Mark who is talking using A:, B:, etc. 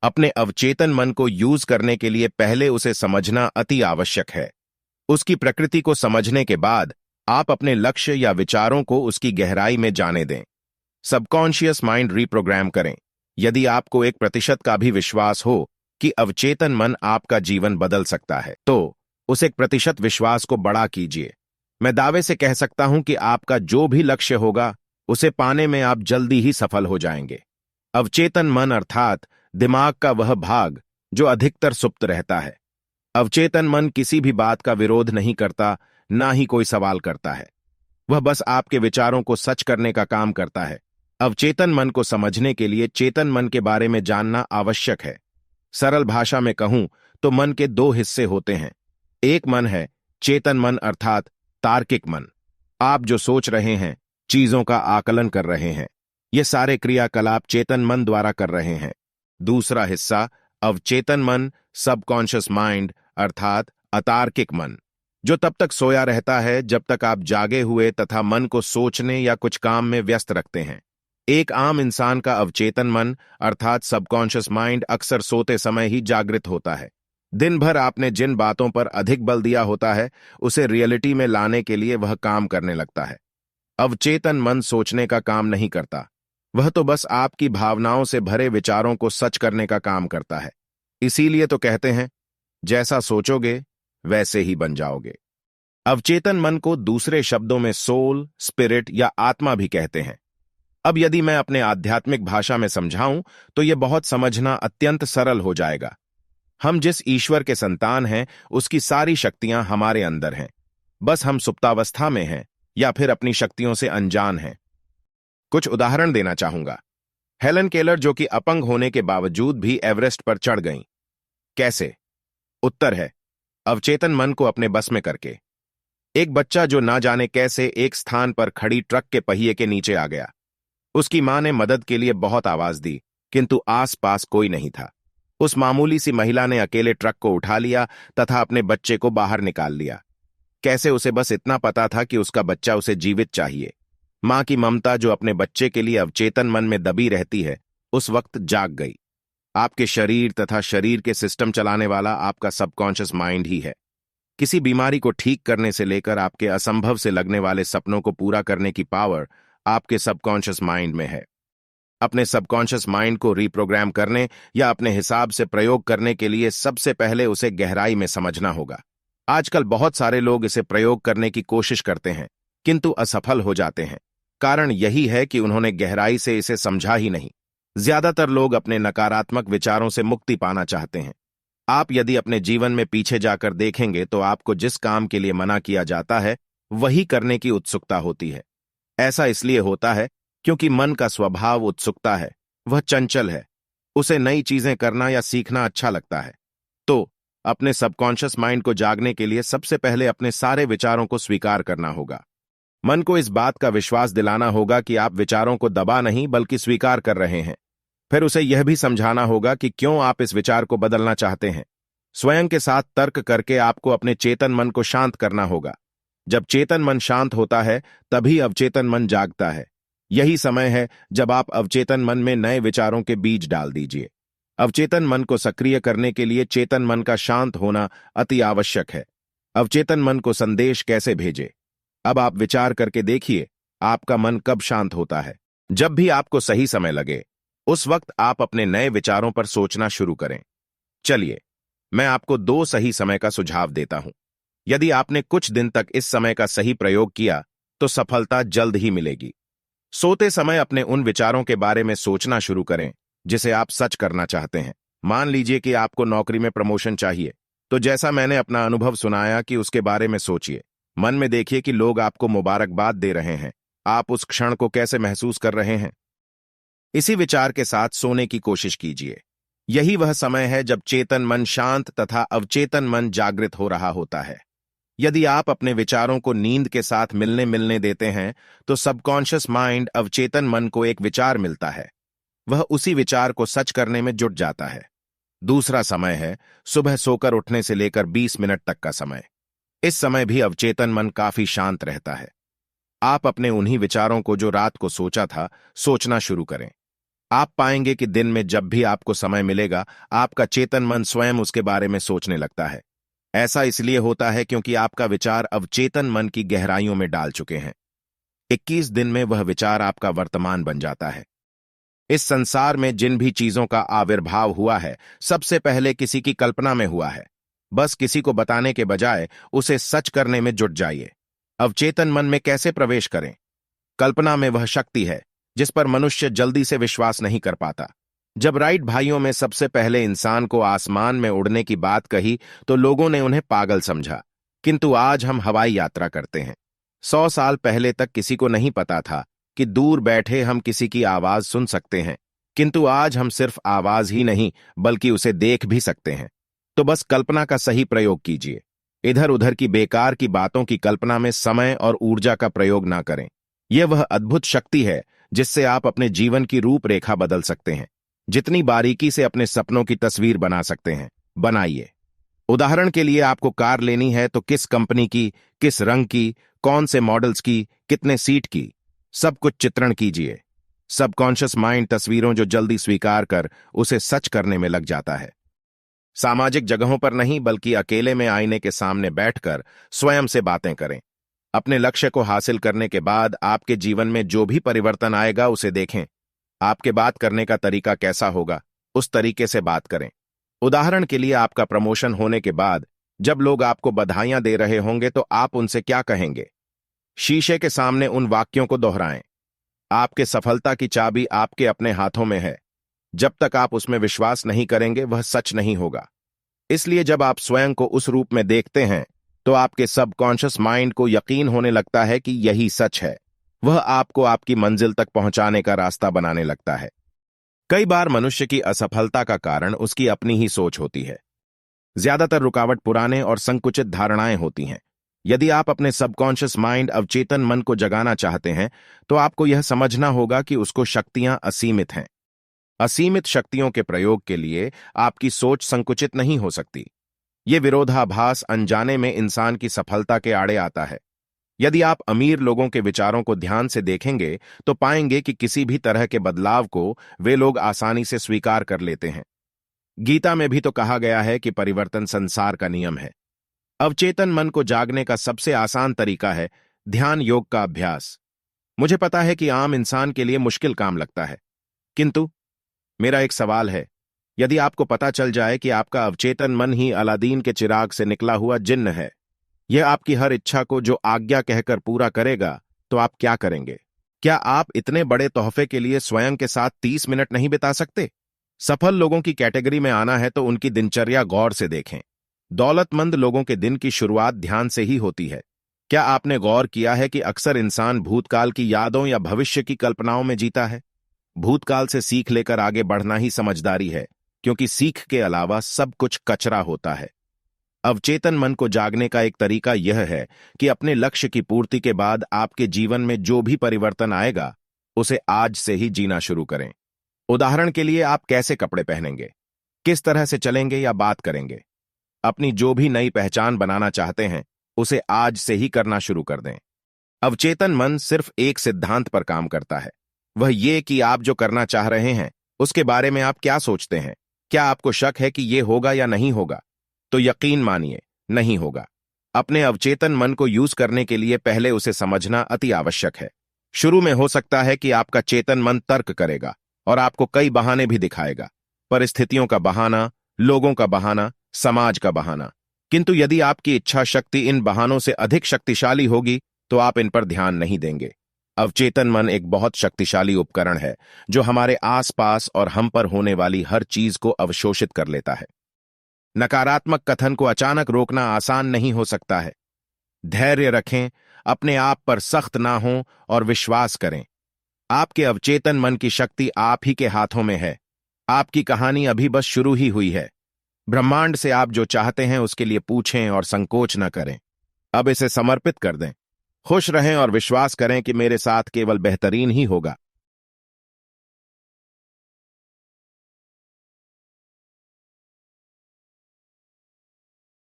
A: अपने अवचेतन मन को यूज करने के लिए पहले उसे समझना अति आवश्यक है। उसकी प्रकृति को समझने के बाद आप अपने लक्ष्य या विचारों को उसकी गहराई में जाने दें। सबकॉन्शियस माइंड रीप्रोग्राम करें। यदि आपको 1% का भी विश्वास हो कि अवचेतन मन आपका जीवन बदल सकता है, तो उस 1% विश्वास को बड़ा कीजिए। मैं दावे से कह सकता हूं कि आपका जो भी लक्ष्य होगा, उसे पाने में आप जल्दी ही सफल हो जाएंगे। अवचेतन मन अर्थात दिमाग का वह भाग जो अधिकतर सुप्त रहता है। अवचेतन मन किसी भी बात का विरोध नहीं करता, ना ही कोई सवाल करता है। वह बस आपके विचारों को सच करने का काम करता है। अवचेतन मन को समझने के लिए चेतन मन के बारे में जानना आवश्यक है। सरल भाषा में कहूं तो मन के 2 हिस्से होते हैं। एक मन है चेतन मन अर्थात तार्किक मन। आप जो सोच रहे हैं, चीजों का आकलन कर रहे हैं, ये सारे क्रियाकलाप चेतन मन द्वारा कर रहे हैं। दूसरा हिस्सा अवचेतन मन, सबकॉन्शियस माइंड अर्थात अतार्किक मन, जो तब तक सोया रहता है जब तक आप जागे हुए तथा मन को सोचने या कुछ काम में व्यस्त रखते हैं। एक आम इंसान का अवचेतन मन अर्थात सबकॉन्शियस माइंड अक्सर सोते समय ही जागृत होता है। दिन भर आपने जिन बातों पर अधिक बल दिया होता है, उसे रियलिटी में लाने के लिए वह काम करने लगता है। अवचेतन मन सोचने का काम नहीं करता, वह तो बस आपकी भावनाओं से भरे विचारों को सच करने का काम करता है। इसीलिए तो कहते हैं, जैसा सोचोगे वैसे ही बन जाओगे। अवचेतन मन को दूसरे शब्दों में सोल, स्पिरिट या आत्मा भी कहते हैं। अब यदि मैं अपने आध्यात्मिक भाषा में समझाऊं तो यह बहुत समझना अत्यंत सरल हो जाएगा। हम जिस ईश्वर के संतान हैं, उसकी सारी शक्तियां हमारे अंदर हैं। बस हम सुप्तावस्था में हैं या फिर अपनी शक्तियों से अनजान हैं। कुछ उदाहरण देना चाहूंगा। हेलन केलर जो कि अपंग होने के बावजूद भी एवरेस्ट पर चढ़ गईं। कैसे? उत्तर है अवचेतन मन को अपने बस में करके। एक बच्चा जो ना जाने कैसे एक स्थान पर खड़ी ट्रक के पहिए के नीचे आ गया। उसकी मां ने मदद के लिए बहुत आवाज दी, किंतु आसपास कोई नहीं था। उस मामूली सी महिला ने अकेले ट्रक को उठा लिया तथा अपने बच्चे को बाहर निकाल लिया। कैसे? उसे बस इतना पता था कि उसका बच्चा उसे जीवित चाहिए। मां की ममता जो अपने बच्चे के लिए अवचेतन मन में दबी रहती है, उस वक्त जाग गई। आपके शरीर तथा शरीर के सिस्टम चलाने वाला आपका सबकॉन्शियस माइंड ही है। किसी बीमारी को ठीक करने से लेकर आपके असंभव से लगने वाले सपनों को पूरा करने की पावर आपके सबकॉन्शियस माइंड में है। अपने सबकॉन्शियस माइंड को रीप्रोग्राम करने या अपने हिसाब से प्रयोग करने के लिए सबसे पहले उसे गहराई में समझना होगा। आजकल बहुत सारे लोग इसे प्रयोग करने की कोशिश करते हैं, किंतु असफल हो जाते हैं। कारण यही है कि उन्होंने गहराई से इसे समझा ही नहीं। ज्यादातर लोग अपने नकारात्मक विचारों से मुक्ति पाना चाहते हैं। आप यदि अपने जीवन में पीछे जाकर देखेंगे तो आपको जिस काम के लिए मना किया जाता है, वही करने की उत्सुकता होती है। ऐसा इसलिए होता है क्योंकि मन का स्वभाव उत्सुकता है। वह चंचल है, उसे नई चीजें करना या सीखना अच्छा लगता है। तो अपने सबकॉन्शियस माइंड को जागने के लिए सबसे पहले अपने सारे विचारों को स्वीकार करना होगा। मन को इस बात का विश्वास दिलाना होगा कि आप विचारों को दबा नहीं बल्कि स्वीकार कर रहे हैं। फिर उसे यह भी समझाना होगा कि क्यों आप इस विचार को बदलना चाहते हैं। स्वयं के साथ तर्क करके आपको अपने चेतन मन को शांत करना होगा। जब चेतन मन शांत होता है, तभी अवचेतन मन जागता है। यही समय है जब आप अवचेतन मन में नए विचारों के बीज डाल दीजिए। अवचेतन मन को सक्रिय करने के लिए चेतन मन का शांत होना अति आवश्यक है। अवचेतन मन को संदेश कैसे भेजे? अब आप विचार करके देखिए, आपका मन कब शांत होता है? जब भी आपको सही समय लगे, उस वक्त आप अपने नए विचारों पर सोचना शुरू करें। चलिए, मैं आपको 2 सही समय का सुझाव देता हूं। यदि आपने कुछ दिन तक इस समय का सही प्रयोग किया, तो सफलता जल्द ही मिलेगी। सोते समय अपने उन विचारों के बारे में सोचना शुरू करें जिसे आप सच करना चाहते हैं। मान लीजिए कि आपको नौकरी में प्रमोशन चाहिए, तो जैसा मैंने अपना अनुभव सुनाया कि उसके बारे में सोचिए। मन में देखिए कि लोग आपको मुबारकबाद दे रहे हैं। आप उस क्षण को कैसे महसूस कर रहे हैं? इसी विचार के साथ सोने की कोशिश कीजिए। यही वह समय है जब चेतन मन शांत तथा अवचेतन मन जागृत हो रहा होता है। यदि आप अपने विचारों को नींद के साथ मिलने देते हैं, तो सबकॉन्शियस माइंड अवचेतन मन को एक विचार मिलता है। वह उसी विचार को सच करने में जुट जाता है। दूसरा समय है सुबह सोकर उठने से लेकर 20 मिनट तक का समय। इस समय भी अवचेतन मन काफी शांत रहता है। आप अपने उन्हीं विचारों को जो रात को सोचा था, सोचना शुरू करें। आप पाएंगे कि दिन में जब भी आपको समय मिलेगा, आपका चेतन मन स्वयं उसके बारे में सोचने लगता है। ऐसा इसलिए होता है क्योंकि आपका विचार अवचेतन मन की गहराइयों में डाल चुके हैं। 21 दिन में वह विचार आपका वर्तमान बन जाता है। इस संसार में जिन भी चीजों का आविर्भाव हुआ है, सबसे पहले किसी की कल्पना में हुआ है। बस किसी को बताने के बजाय उसे सच करने में जुट जाइए। अवचेतन मन में कैसे प्रवेश करें? कल्पना में वह शक्ति है जिस पर मनुष्य जल्दी से विश्वास नहीं कर पाता। जब राइट भाइयों में सबसे पहले इंसान को आसमान में उड़ने की बात कही तो लोगों ने उन्हें पागल समझा, किंतु आज हम हवाई यात्रा करते हैं। 100 साल पहले तक किसी को नहीं पता था कि दूर बैठे हम किसी की आवाज सुन सकते हैं, किंतु आज हम सिर्फ आवाज ही नहीं बल्कि उसे देख भी सकते हैं। तो बस कल्पना का सही प्रयोग कीजिए। इधर उधर की बेकार की बातों की कल्पना में समय और ऊर्जा का प्रयोग ना करें। यह वह अद्भुत शक्ति है जिससे आप अपने जीवन की रूपरेखा बदल सकते हैं। जितनी बारीकी से अपने सपनों की तस्वीर बना सकते हैं, बनाइए। उदाहरण के लिए आपको कार लेनी है तो किस कंपनी की, किस रंग की, कौन से मॉडल्स की, कितने सीट की, सब कुछ चित्रण कीजिए। सबकॉन्शियस माइंड तस्वीरों जो जल्दी स्वीकार कर उसे सच करने में लग जाता है। सामाजिक जगहों पर नहीं बल्कि अकेले में आईने के सामने बैठकर स्वयं से बातें करें। अपने लक्ष्य को हासिल करने के बाद आपके जीवन में जो भी परिवर्तन आएगा उसे देखें। आपके बात करने का तरीका कैसा होगा, उस तरीके से बात करें। उदाहरण के लिए आपका प्रमोशन होने के बाद जब लोग आपको बधाइयां दे रहे होंगे तो आप उनसे क्या कहेंगे? शीशे के सामने उन वाक्यों को दोहराएं। आपके सफलता की चाबी आपके अपने हाथों में है। जब तक आप उसमें विश्वास नहीं करेंगे वह सच नहीं होगा। इसलिए जब आप स्वयं को उस रूप में देखते हैं तो आपके सबकॉन्शियस माइंड को यकीन होने लगता है कि यही सच है। वह आपको आपकी मंजिल तक पहुंचाने का रास्ता बनाने लगता है। कई बार मनुष्य की असफलता का कारण उसकी अपनी ही सोच होती है। ज्यादातर रुकावट पुराने और संकुचित धारणाएं होती हैं। यदि आप अपने सबकॉन्शियस माइंड अवचेतन मन को जगाना चाहते हैं तो आपको यह समझना होगा कि उसको शक्तियां असीमित हैं। असीमित शक्तियों के प्रयोग के लिए आपकी सोच संकुचित नहीं हो सकती। ये विरोधाभास अनजाने में इंसान की सफलता के आड़े आता है। यदि आप अमीर लोगों के विचारों को ध्यान से देखेंगे तो पाएंगे कि किसी भी तरह के बदलाव को वे लोग आसानी से स्वीकार कर लेते हैं। गीता में भी तो कहा गया है कि परिवर्तन संसार का नियम है। अवचेतन मन को जागने का सबसे आसान तरीका है ध्यान योग का अभ्यास। मुझे पता है कि आम इंसान के लिए मुश्किल काम लगता है, किंतु मेरा एक सवाल है, यदि आपको पता चल जाए कि आपका अवचेतन मन ही अलादीन के चिराग से निकला हुआ जिन्न है, यह आपकी हर इच्छा को जो आज्ञा कहकर पूरा करेगा, तो आप क्या करेंगे? क्या आप इतने बड़े तोहफे के लिए स्वयं के साथ 30 मिनट नहीं बिता सकते? सफल लोगों की कैटेगरी में आना है तो उनकी दिनचर्या गौर से देखें। दौलतमंद लोगों के दिन की शुरुआत ध्यान से ही होती है। क्या आपने गौर किया है कि अक्सर इंसान भूतकाल की यादों या भविष्य की कल्पनाओं में जीता है? भूतकाल से सीख लेकर आगे बढ़ना ही समझदारी है, क्योंकि सीख के अलावा सब कुछ कचरा होता है। अवचेतन मन को जागने का एक तरीका यह है कि अपने लक्ष्य की पूर्ति के बाद आपके जीवन में जो भी परिवर्तन आएगा उसे आज से ही जीना शुरू करें। उदाहरण के लिए आप कैसे कपड़े पहनेंगे, किस तरह से चलेंगे या बात करेंगे, अपनी जो भी नई पहचान बनाना चाहते हैं उसे आज से ही करना शुरू कर दें। अवचेतन मन सिर्फ एक सिद्धांत पर काम करता है, वह ये कि आप जो करना चाह रहे हैं उसके बारे में आप क्या सोचते हैं। क्या आपको शक है कि यह होगा या नहीं होगा? तो यकीन मानिए, नहीं होगा। अपने अवचेतन मन को यूज करने के लिए पहले उसे समझना अति आवश्यक है। शुरू में हो सकता है कि आपका चेतन मन तर्क करेगा और आपको कई बहाने भी दिखाएगा, परिस्थितियों का बहाना, लोगों का बहाना, समाज का बहाना। किंतु यदि आपकी इच्छा शक्ति इन बहानों से अधिक शक्तिशाली होगी तो आप इन पर ध्यान नहीं देंगे। अवचेतन मन एक बहुत शक्तिशाली उपकरण है जो हमारे आसपास और हम पर होने वाली हर चीज को अवशोषित कर लेता है। नकारात्मक कथन को अचानक रोकना आसान नहीं हो सकता है। धैर्य रखें, अपने आप पर सख्त ना हों और विश्वास करें। आपके अवचेतन मन की शक्ति आप ही के हाथों में है। आपकी कहानी अभी बस शुरू ही हुई है। ब्रह्मांड से आप जो चाहते हैं उसके लिए पूछें और संकोच न करें। अब इसे समर्पित कर दें। खुश रहें और विश्वास करें कि मेरे साथ केवल बेहतरीन ही होगा।